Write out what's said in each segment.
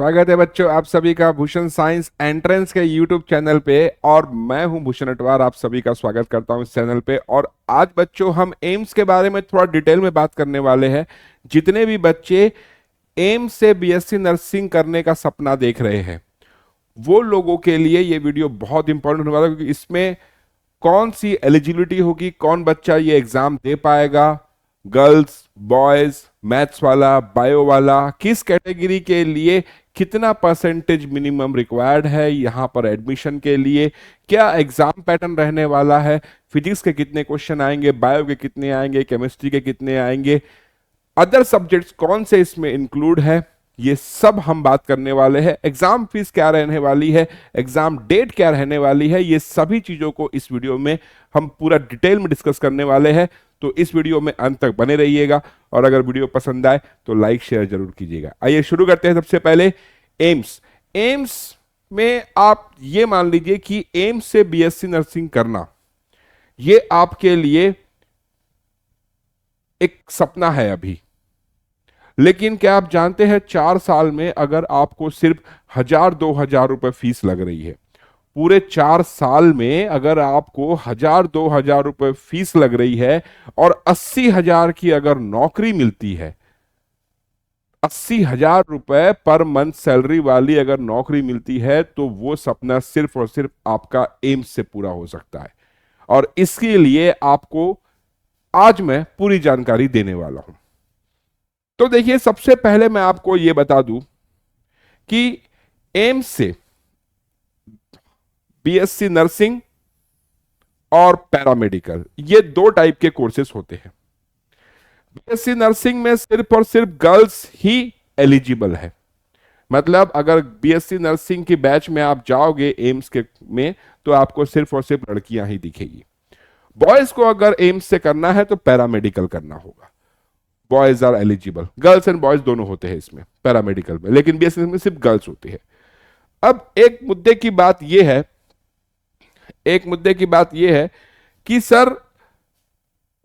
स्वागत है बच्चों आप सभी का भूषण साइंस एंट्रेंस के यूट्यूब चैनल पे। और मैं हूं भूषण अटवार, आप सभी का स्वागत करता हूं इस चैनल पे। और आज बच्चों हम एम्स के बारे में थोड़ा डिटेल में बात करने वाले हैं। जितने भी बच्चे एम्स से बीएससी नर्सिंग करने का सपना देख रहे हैं वो लोगों के लिए ये वीडियो बहुत इंपॉर्टेंट होने वाला है, क्योंकि इसमें कौन सी एलिजिबिलिटी होगी, कौन बच्चा ये एग्जाम दे पाएगा, गर्ल्स बॉयज, मैथ्स वाला, बायो वाला, किस कैटेगरी के लिए कितना परसेंटेज मिनिमम रिक्वायर्ड है यहां पर एडमिशन के लिए, क्या एग्जाम पैटर्न रहने वाला है, फिजिक्स के कितने क्वेश्चन आएंगे, बायो के कितने आएंगे, केमिस्ट्री के कितने आएंगे, अदर सब्जेक्ट्स कौन से इसमें इंक्लूड है, ये सब हम बात करने वाले हैं। एग्जाम फीस क्या रहने वाली है, एग्जाम डेट क्या रहने वाली है, ये सभी चीजों को इस वीडियो में हम पूरा डिटेल में डिस्कस करने वाले हैं। तो इस वीडियो में अंत तक बने रहिएगा और अगर वीडियो पसंद आए तो लाइक शेयर जरूर कीजिएगा। आइए शुरू करते हैं। सबसे पहले एम्स में आप ये मान लीजिए कि एम्स से बीएससी नर्सिंग करना ये आपके लिए एक सपना है अभी। लेकिन क्या आप जानते हैं 4 साल में अगर आपको सिर्फ 1000-2000 रुपए फीस लग रही है, पूरे 4 साल में अगर आपको 1000-2000 रुपए फीस लग रही है और 80,000 की अगर नौकरी मिलती है, 80,000 रुपए पर मंथ सैलरी वाली अगर नौकरी मिलती है तो वो सपना सिर्फ और सिर्फ आपका एम्स से पूरा हो सकता है। और इसके लिए आपको आज मैं पूरी जानकारी देने वाला हूं। तो देखिए, सबसे पहले मैं आपको यह बता दूं कि एम्स से बीएससी नर्सिंग और पैरामेडिकल ये 2 टाइप के कोर्सेस होते हैं। बीएससी नर्सिंग में सिर्फ और सिर्फ गर्ल्स ही एलिजिबल है। मतलब अगर बीएससी नर्सिंग की बैच में आप जाओगे एम्स के में तो आपको सिर्फ और सिर्फ लड़कियां ही दिखेगी। बॉयज को अगर एम्स से करना है तो पैरामेडिकल करना होगा। Boys are eligible, girls and boys दोनों होते हैं इसमें पैरामेडिकल में, लेकिन बीएससी में सिर्फ गर्ल्स होती है। अब एक मुद्दे की बात यह है कि सर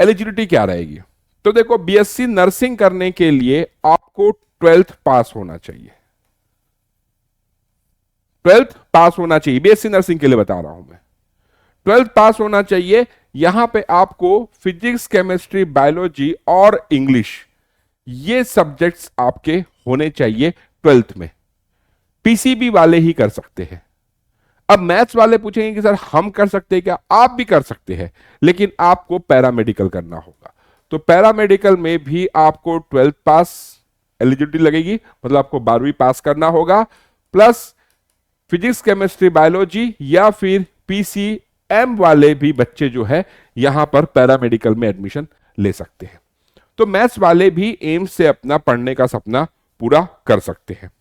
एलिजिबिलिटी क्या रहेगी। तो देखो, बीएससी नर्सिंग करने के लिए आपको 12th पास होना चाहिए। 12th पास होना चाहिए, बीएससी नर्सिंग के लिए बता रहा हूं मैं। 12th पास होना चाहिए। यहां पे आपको फिजिक्स, केमिस्ट्री, बायोलॉजी और इंग्लिश ये सब्जेक्ट्स आपके होने चाहिए 12th में। पीसीबी वाले ही कर सकते हैं। अब मैथ्स वाले पूछेंगे कि सर हम कर सकते हैं क्या? आप भी कर सकते हैं, लेकिन आपको पैरामेडिकल करना होगा। तो पैरामेडिकल में भी आपको 12th पास एलिजिबिलिटी लगेगी, मतलब आपको 12वीं पास करना होगा, प्लस फिजिक्स, केमिस्ट्री, बायोलॉजी या फिर पीसीएम वाले भी बच्चे जो है यहां पर पैरामेडिकल में एडमिशन ले सकते हैं। तो मैथ्स वाले भी एम्स से अपना पढ़ने का सपना पूरा कर सकते हैं।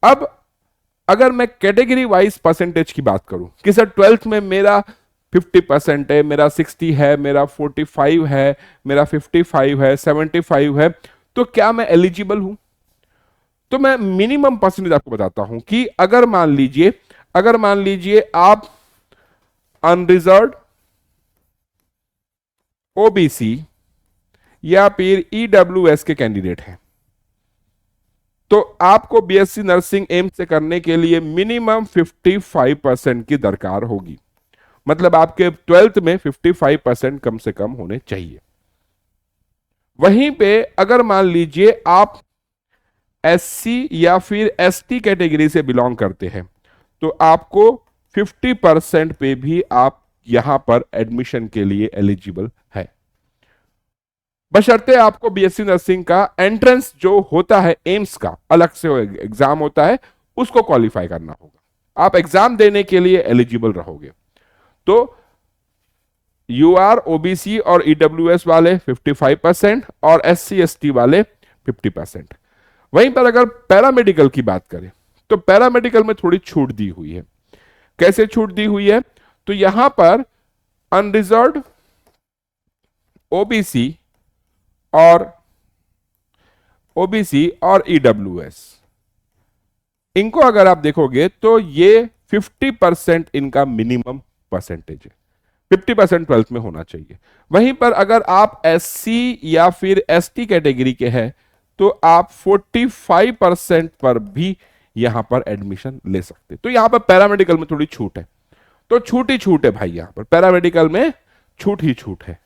अब अगर मैं कैटेगरी वाइज परसेंटेज की बात करूं कि सर 12th में मेरा 50% है, मेरा 60 है, मेरा 45 है, मेरा 55 है, 75 है, तो क्या मैं एलिजिबल हूं? तो मैं मिनिमम परसेंटेज आपको बताता हूं कि अगर मान लीजिए आप अनरिजर्व्ड, ओबीसी या फिर ईडब्ल्यूएस के कैंडिडेट हैं, तो आपको बीएससी नर्सिंग एम्स से करने के लिए मिनिमम 55% की दरकार होगी। मतलब आपके 12th में 55% कम से कम होने चाहिए। वहीं पे अगर मान लीजिए आप एससी या फिर एसटी कैटेगरी से बिलोंग करते हैं तो आपको 50% पे भी आप यहां पर एडमिशन के लिए एलिजिबल है, बशर्ते आपको बीएससी नर्सिंग का एंट्रेंस जो होता है एम्स का अलग से एग्जाम होता है उसको क्वालिफाई करना होगा। आप एग्जाम देने के लिए एलिजिबल रहोगे। तो यूआर, ओबीसी और ईडब्ल्यूएस वाले 55% और एससी एसटी वाले 50%। वहीं पर अगर पैरामेडिकल की बात करें तो पैरामेडिकल में थोड़ी छूट दी हुई है। कैसे छूट दी हुई है? तो यहां पर अनरिजर्व्ड, ओबीसी और ईडब्ल्यूएस, इनको अगर आप देखोगे तो ये 50% इनका मिनिमम परसेंटेज है। 50% 12th में होना चाहिए। वहीं पर अगर आप एससी या फिर एसटी कैटेगरी के हैं तो आप 45% पर भी यहां पर एडमिशन ले सकते। तो यहां पर पैरामेडिकल में थोड़ी छूट है, तो छूट ही छूट है भाई, यहां पर पैरामेडिकल में छूट ही छूट है।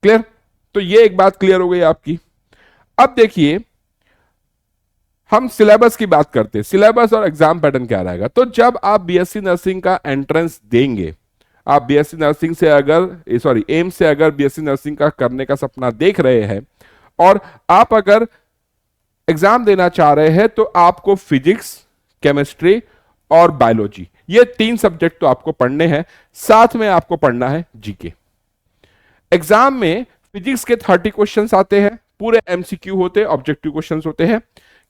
क्लियर? तो ये एक बात क्लियर हो गई आपकी। अब देखिए हम सिलेबस की बात करते हैं, सिलेबस और एग्जाम पैटर्न क्या रहेगा। तो जब आप बीएससी नर्सिंग का एंट्रेंस देंगे, आप बीएससी नर्सिंग से अगर सॉरी एम्स से अगर बीएससी नर्सिंग का करने का सपना देख रहे हैं और आप अगर एग्जाम देना चाह रहे हैं, तो आपको फिजिक्स, केमिस्ट्री और बायोलॉजी, ये 3 सब्जेक्ट तो आपको पढ़ने हैं, साथ में आपको पढ़ना है जीके। एग्जाम में फिजिक्स के 30 क्वेश्चंस आते हैं, पूरे एमसीक्यू होते हैं, ऑब्जेक्टिव क्वेश्चंस होते हैं।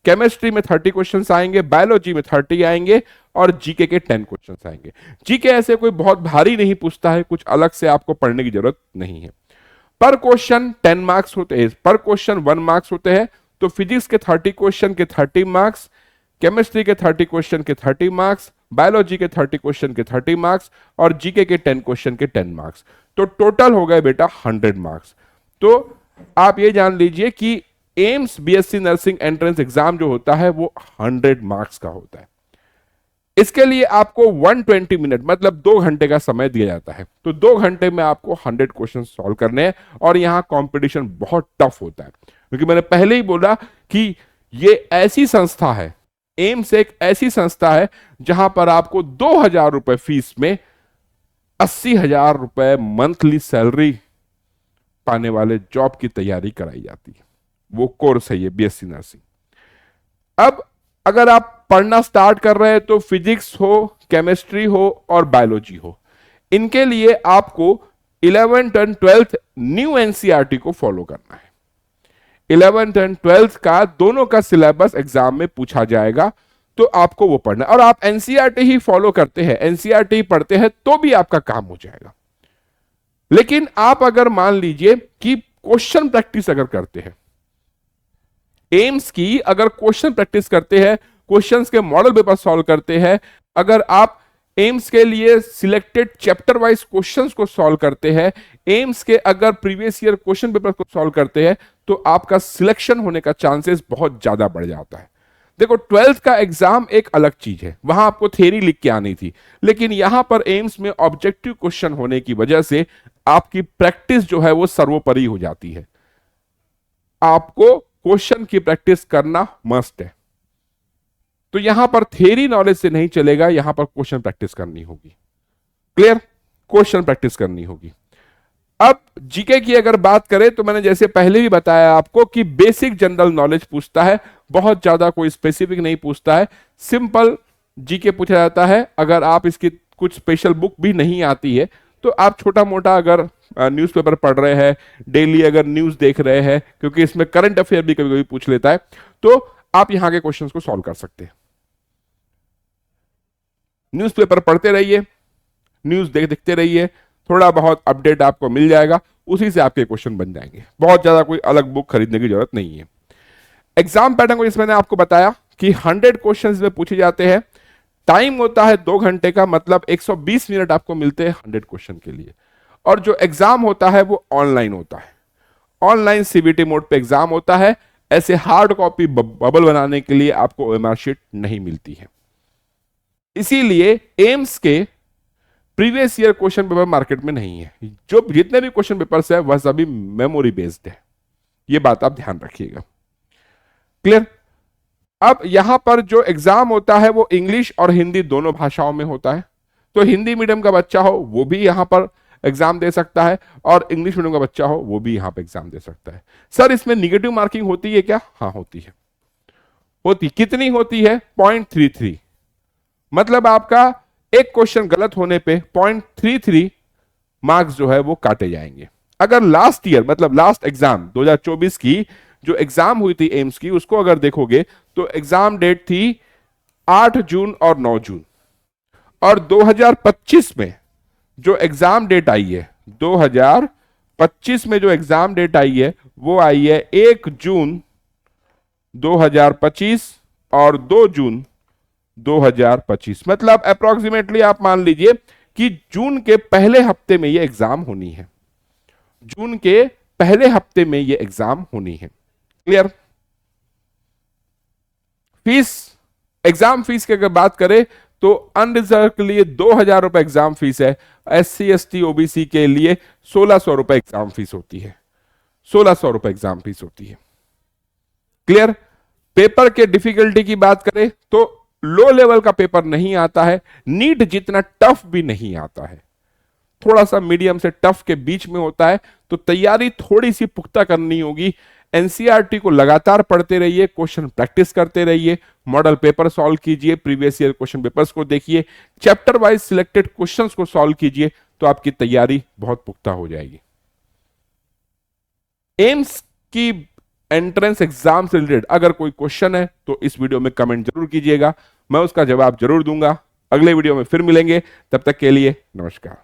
केमिस्ट्री में 30 क्वेश्चंस आएंगे, बायोलॉजी में 30 आएंगे और जीके के 10 क्वेश्चंस आएंगे। जीके ऐसे कोई बहुत भारी नहीं पूछता है, कुछ अलग से आपको पढ़ने की जरूरत नहीं है। पर क्वेश्चन 10 मार्क्स होते हैं, पर क्वेश्चन 1 मार्क्स होते हैं। तो फिजिक्स के 30 क्वेश्चन के 30 मार्क्स, केमिस्ट्री के 30 क्वेश्चन के 30 मार्क्स, बायोलॉजी के 30 क्वेश्चन के 30 मार्क्स और जीके के 10 क्वेश्चन के 10 मार्क्स। तो टोटल हो गए बेटा 100 मार्क्स। तो आप ये जान लीजिए कि AIIMS BSc nursing entrance exam जो होता है वो 100 मार्क्स का होता है। इसके लिए आपको 120 मिनट मतलब 2 घंटे का समय दिया जाता है। तो 2 घंटे में आपको 100 क्वेश्चन सॉल्व करने हैं और यहां कंपटीशन बहुत टफ होता है, क्योंकि मैंने पहले ही बोला कि ये ऐसी संस्था है, एम्स एक ऐसी संस्था है जहां पर आपको 2,000 रुपए फीस में 80,000 रुपए मंथली सैलरी पाने वाले जॉब की तैयारी कराई जाती है। वो कोर्स है ये बीएससी नर्सिंग। अब अगर आप पढ़ना स्टार्ट कर रहे हैं तो फिजिक्स हो, केमिस्ट्री हो और बायोलॉजी हो, इनके लिए आपको 11th and 12th new NCERT को फॉलो करना है। 11th एंड 12th का दोनों का सिलेबस एग्जाम में पूछा जाएगा, तो आपको वो पढ़ना है। और आप एनसीईआरटी ही फॉलो करते हैं, एनसीईआरटी पढ़ते हैं तो भी आपका काम हो जाएगा। लेकिन आप अगर मान लीजिए कि क्वेश्चन प्रैक्टिस अगर करते हैं, एम्स की अगर क्वेश्चन प्रैक्टिस करते हैं, क्वेश्चंस के मॉडल पेपर सॉल्व करते हैं, अगर आप एम्स के लिए सिलेक्टेड चैप्टर वाइज क्वेश्चंस को सॉल्व करते हैं, एम्स के अगर प्रीवियस ईयर क्वेश्चन पेपर को सॉल्व करते हैं, तो आपका सिलेक्शन होने का चांसेस बहुत ज्यादा बढ़ जाता है। देखो 12th का एग्जाम एक अलग चीज है, वहां आपको थ्योरी लिख के आनी थी, लेकिन यहां पर एम्स में ऑब्जेक्टिव क्वेश्चन होने की वजह से आपकी प्रैक्टिस जो है वो सर्वोपरि हो जाती है। आपको क्वेश्चन की प्रैक्टिस करना मस्ट है। तो यहां पर थ्योरी नॉलेज से नहीं चलेगा, यहां पर क्वेश्चन प्रैक्टिस करनी होगी। क्लियर? क्वेश्चन प्रैक्टिस करनी होगी। अब जीके की अगर बात करें तो मैंने जैसे पहले भी बताया आपको कि बेसिक जनरल नॉलेज पूछता है, बहुत ज्यादा कोई स्पेसिफिक नहीं पूछता है, सिंपल जीके पूछा जाता है। अगर आप इसकी कुछ स्पेशल बुक भी नहीं आती है तो आप छोटा मोटा अगर न्यूज़पेपर पढ़ रहे हैं, डेली अगर न्यूज देख रहे हैं, क्योंकि इसमें करंट अफेयर भी कभी कभी पूछ लेता है, तो आप यहां के क्वेश्चंस को सॉल्व कर सकते हैं। न्यूज़पेपर पढ़ते रहिए, न्यूज देखते रहिए, थोड़ा बहुत अपडेट आपको मिल जाएगा, उसी से आपके क्वेश्चन बन जाएंगे। बहुत ज्यादा कोई अलग बुक खरीदने की जरूरत नहीं है। एग्जाम पैटर्न को इसमें मैंने आपको बताया कि 100 क्वेश्चंस में पूछे जाते हैं, टाइम होता है 2 घंटे का, मतलब 120 मिनट आपको मिलते हैं 100 क्वेश्चन के लिए। और जो एग्जाम होता है वो ऑनलाइन होता है, ऑनलाइन सीबीटी मोड पे एग्जाम होता है। ऐसे हार्ड कॉपी बबल बनाने के लिए आपको ओएमआर शीट नहीं मिलती है, इसीलिए एम्स के previous year question paper market में नहीं है। जो जितने भी क्वेश्चन पेपर्स है वह सभी मेमोरी बेस्ड है, यह बात आप ध्यान रखिएगा। क्लियर? अब यहां पर जो एग्जाम होता है वो इंग्लिश और हिंदी दोनों भाषाओं में होता है। तो हिंदी मीडियम का बच्चा हो वो भी यहां पर एग्जाम दे सकता है, और इंग्लिश मीडियम का बच्चा हो वो भी यहां पर एग्जाम दे सकता है। सर इसमें निगेटिव मार्किंग होती है क्या? हाँ होती है। होती कितनी होती है? 0.33। मतलब आपका एक क्वेश्चन गलत होने पे 0.33 मार्क्स जो है वो काटे जाएंगे। अगर लास्ट ईयर मतलब लास्ट एग्जाम 2024 की जो एग्जाम हुई थी एम्स की, उसको अगर देखोगे तो एग्जाम डेट थी 8 जून और 9 जून, और 2025 में जो एग्जाम डेट आई है, 2025 में जो एग्जाम डेट आई है वो आई है 1 जून 2025 और 2 जून 2025। मतलब अप्रोक्सीमेटली आप मान लीजिए कि जून के पहले हफ्ते में ये एग्जाम होनी है, जून के पहले हफ्ते में ये एग्जाम होनी है। क्लियर? फीस, एग्जाम फीस की अगर बात करें तो अनरिजर्व के लिए 2,000 रुपए एग्जाम फीस है। SC ST OBC के लिए 1,600 रुपए एग्जाम फीस होती है। 1,600 रुपए एग्जाम फीस होती है। क्लियर। पेपर के डिफिकल्टी की बात करें तो लो लेवल का पेपर नहीं आता है, नीट जितना टफ भी नहीं आता है, थोड़ा सा मीडियम से टफ के बीच में होता है। तो तैयारी थोड़ी सी पुख्ता करनी होगी। एनसीईआरटी को लगातार पढ़ते रहिए, क्वेश्चन प्रैक्टिस करते रहिए, मॉडल पेपर सॉल्व कीजिए, प्रीवियस ईयर क्वेश्चन पेपर्स को देखिए, चैप्टर वाइज सिलेक्टेड क्वेश्चंस को सॉल्व कीजिए, तो आपकी तैयारी बहुत पुख्ता हो जाएगी। एम्स की एंट्रेंस एग्जाम से रिलेटेड अगर कोई क्वेश्चन है तो इस वीडियो में कमेंट जरूर कीजिएगा, मैं उसका जवाब जरूर दूंगा। अगले वीडियो में फिर मिलेंगे, तब तक के लिए नमस्कार।